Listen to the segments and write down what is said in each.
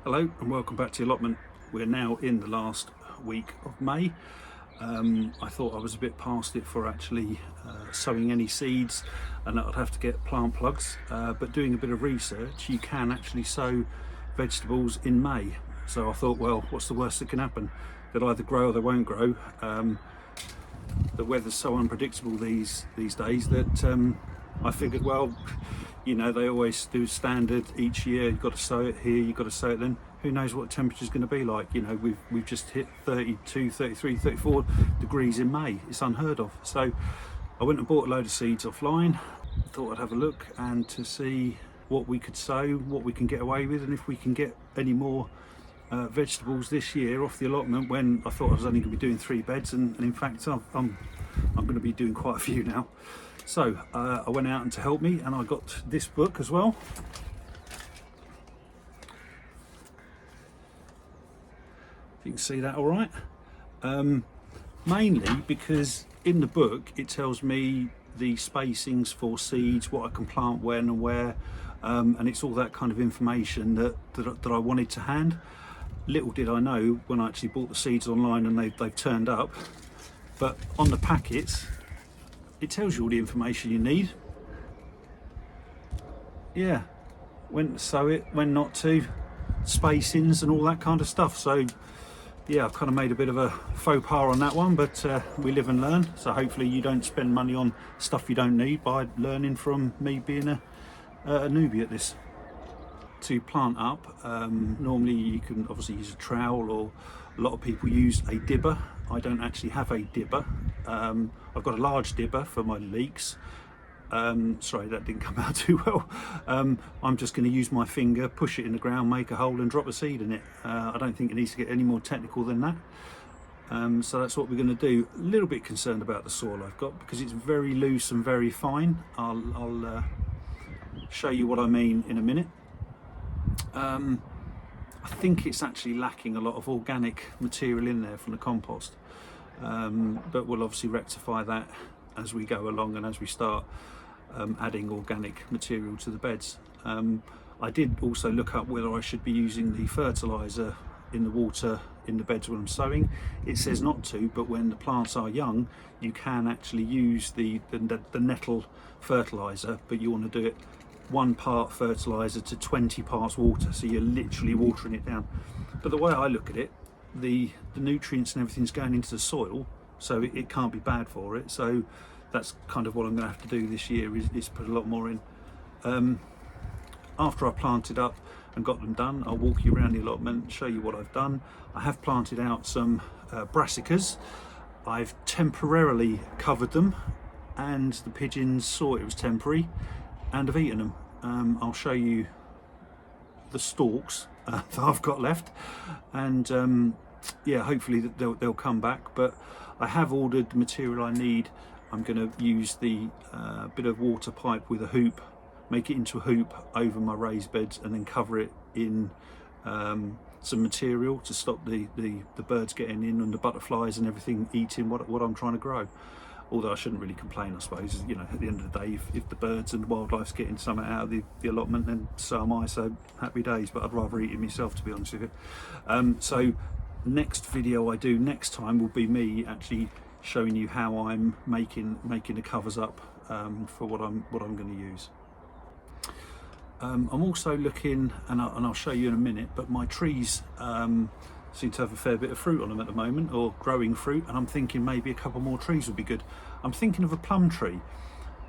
Hello and welcome back to Allotment. We're now in the last week of May. I thought I was a bit past it for actually sowing any seeds and that I'd have to get plant plugs, but doing a bit of research, you can actually sow vegetables in May. So I thought, well, what's the worst that can happen? They'll either grow or they won't grow. The weather's so unpredictable these days that I figured, well, you know, they always do standard each year. You've got to sow it here, you've got to sow it then. Who knows what the temperature's going to be like? You know, we've just hit 32, 33, 34 degrees in May. It's unheard of. So I went and bought a load of seeds offline. Thought I'd have a look and to see what we could sow, what we can get away with, and if we can get any more vegetables this year off the allotment, when I thought I was only going to be doing 3 beds, and in fact I'm going to be doing quite a few now. So I went out and to help me, and I got this book as well. If you can see that all right. Mainly because in the book it tells me the spacings for seeds, what I can plant when and where, and it's all that kind of information that I wanted to hand. Little did I know when I actually bought the seeds online and they've turned up, but on the packets it tells you all the information you need. Yeah, when to sow it, when not to, spacings and all that kind of stuff. So yeah, I've kind of made a bit of a faux pas on that one, but we live and learn. So hopefully you don't spend money on stuff you don't need by learning from me being a newbie at this. To plant up, normally you can obviously use a trowel, or a lot of people use a dibber. I don't actually have a dibber. I've got a large dibber for my leeks. Sorry, that didn't come out too well. I'm just going to use my finger, push it in the ground, make a hole and drop a seed in it. I don't think it needs to get any more technical than that. So that's what we're going to do. A little bit concerned about the soil I've got because it's very loose and very fine. I'll show you what I mean in a minute. I think it's actually lacking a lot of organic material in there from the compost, but we'll obviously rectify that as we go along and as we start adding organic material to the beds. I did also look up whether I should be using the fertiliser in the water in the beds when I'm sowing. It says not to, but when the plants are young you can actually use the nettle fertiliser, but you want to do it 1 part fertiliser to 20 parts water, so you're literally watering it down. But the way I look at it, the nutrients and everything's going into the soil, so it can't be bad for it. So that's kind of what I'm going to have to do this year, is put a lot more in. After I've planted up and got them done, I'll walk you around the allotment, show you what I've done. I have planted out some brassicas. I've temporarily covered them, and the pigeons saw it was temporary and have eaten them. I'll show you the stalks that I've got left, and yeah, hopefully they'll come back. But I have ordered the material I need. I'm going to use the bit of water pipe with a hoop, make it into a hoop over my raised beds, and then cover it in some material to stop the birds getting in and the butterflies and everything eating what I'm trying to grow. Although I shouldn't really complain, I suppose. You know, at the end of the day, if the birds and wildlife's getting something out of the allotment, then so am I, so happy days. But I'd rather eat it myself, to be honest with you. So next video I do next time will be me actually showing you how I'm making the covers up for what I'm going to use. I'm also looking, and I'll show you in a minute, but my trees seem to have a fair bit of fruit on them at the moment, or growing fruit, and I'm thinking maybe a couple more trees would be good. I'm thinking of a plum tree.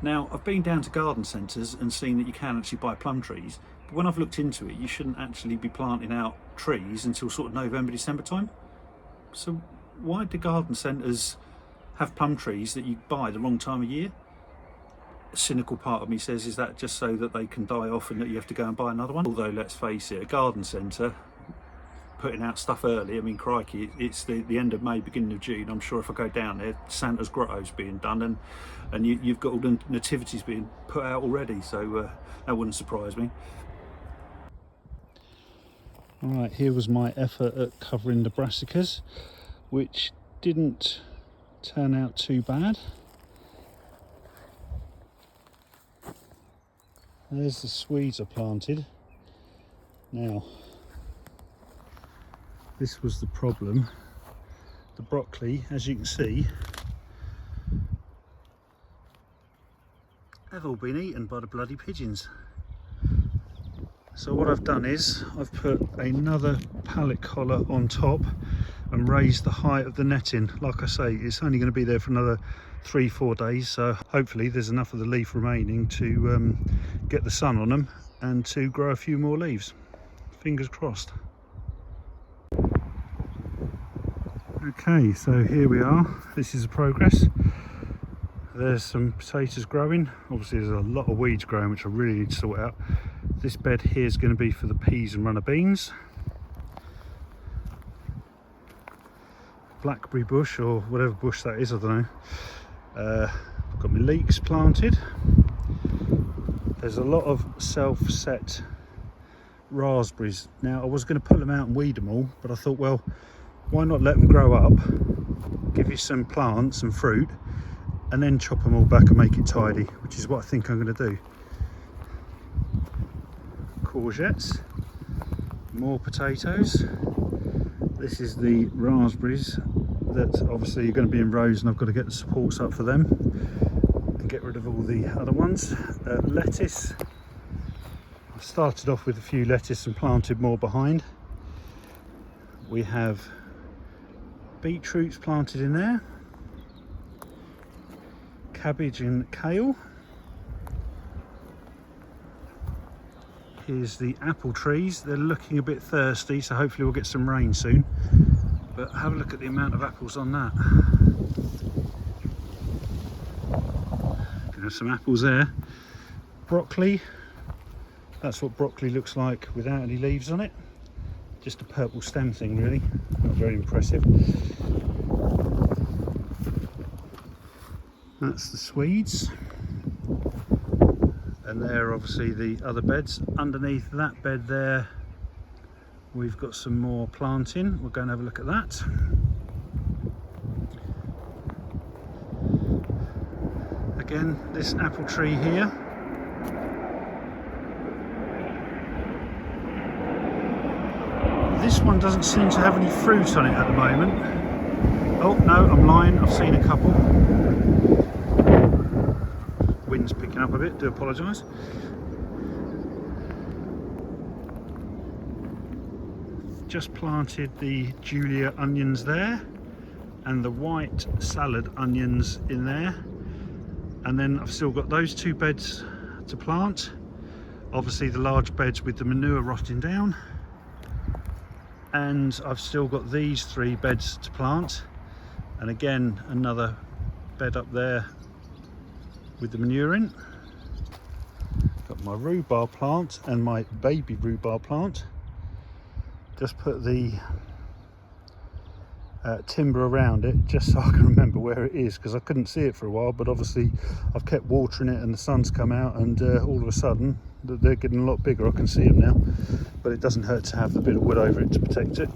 Now, I've been down to garden centres and seen that you can actually buy plum trees, but when I've looked into it, you shouldn't actually be planting out trees until sort of November, December time. So why do garden centres have plum trees that you buy the wrong time of year? A cynical part of me says, is that just so that they can die off and that you have to go and buy another one? Although, let's face it, a garden centre putting out stuff early, I mean, crikey, it's the end of May, beginning of June. I'm sure if I go down there, Santa's grotto's being done, and you've got all the nativities being put out already, so that wouldn't surprise me. Alright, here was my effort at covering the brassicas, which didn't turn out too bad. There's the Swedes are planted. Now, this was the problem. The broccoli, as you can see, have all been eaten by the bloody pigeons. So what I've done is I've put another pallet collar on top and raised the height of the netting. Like I say, it's only going to be there for another 3-4 days, so hopefully there's enough of the leaf remaining to get the sun on them and to grow a few more leaves. Fingers crossed. Okay, so here we are. This is the progress. There's some potatoes growing. Obviously there's a lot of weeds growing which I really need to sort out. This bed here is going to be for the peas and runner beans. Blackberry bush, or whatever bush that is, I don't know. I've got my leeks planted. There's a lot of self-set raspberries. Now I was going to pull them out and weed them all, but I thought, well, why not let them grow up, give you some plants and fruit, and then chop them all back and make it tidy, which is what I think I'm going to do. Courgettes, more potatoes. This is the raspberries that obviously are going to be in rows, and I've got to get the supports up for them and get rid of all the other ones. Lettuce, I started off with a few lettuce and planted more behind. We have beetroots planted in there, cabbage and kale. Here's the apple trees. They're looking a bit thirsty, so hopefully we'll get some rain soon. But have a look at the amount of apples on that. There's some apples there. Broccoli. That's what broccoli looks like without any leaves on it. Just a purple stem thing, really. Not very impressive. That's the Swedes. And there, obviously, the other beds. Underneath that bed there, we've got some more planting. We'll go and have a look at that. Again, this apple tree here. This one doesn't seem to have any fruit on it at the moment. Oh no, I'm lying, I've seen a couple. Wind's picking up a bit, do apologise. Just planted the Julia onions there and the white salad onions in there, and then I've still got those two beds to plant. Obviously the large beds with the manure rotting down, and I've still got these 3 beds to plant, and again another bed up there with the manure in. Got my rhubarb plant and my baby rhubarb plant. Just put the timber around it just so I can remember where it is, because I couldn't see it for a while, but obviously I've kept watering it and the sun's come out, and all of a sudden they're getting a lot bigger. I can see them now, but it doesn't hurt to have the bit of wood over it to protect it.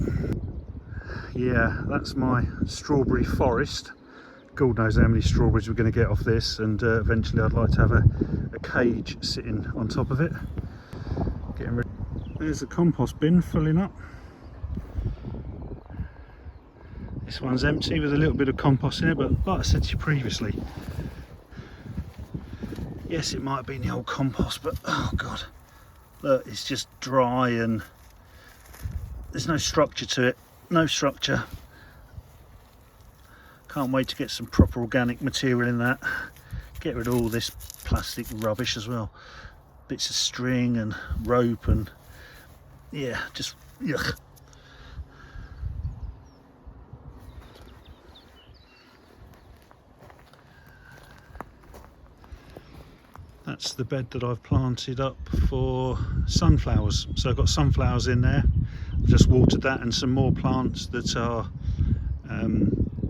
Yeah, that's my strawberry forest. God knows how many strawberries we're going to get off this, and eventually I'd like to have a cage sitting on top of it. Getting rid. There's the compost bin filling up. This one's empty with a little bit of compost in it, but like I said to you previously, yes, it might have been the old compost, but oh god, look, it's just dry and there's no structure to it. No structure. Can't wait to get some proper organic material in that. Get rid of all this plastic rubbish as well. Bits of string and rope and yeah, just yuck. That's the bed that I've planted up for sunflowers. So I've got sunflowers in there. I've just watered that, and some more plants that are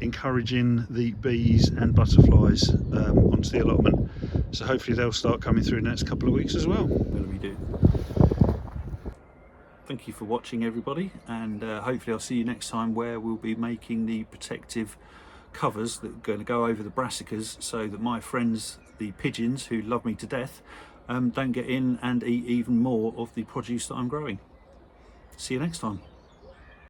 encouraging the bees and butterflies onto the allotment. So hopefully they'll start coming through in the next couple of weeks as well. What do we do? Thank you for watching, everybody, and hopefully I'll see you next time, where we'll be making the protective covers that are going to go over the brassicas, so that my friends, the pigeons, who love me to death, don't get in and eat even more of the produce that I'm growing. See you next time.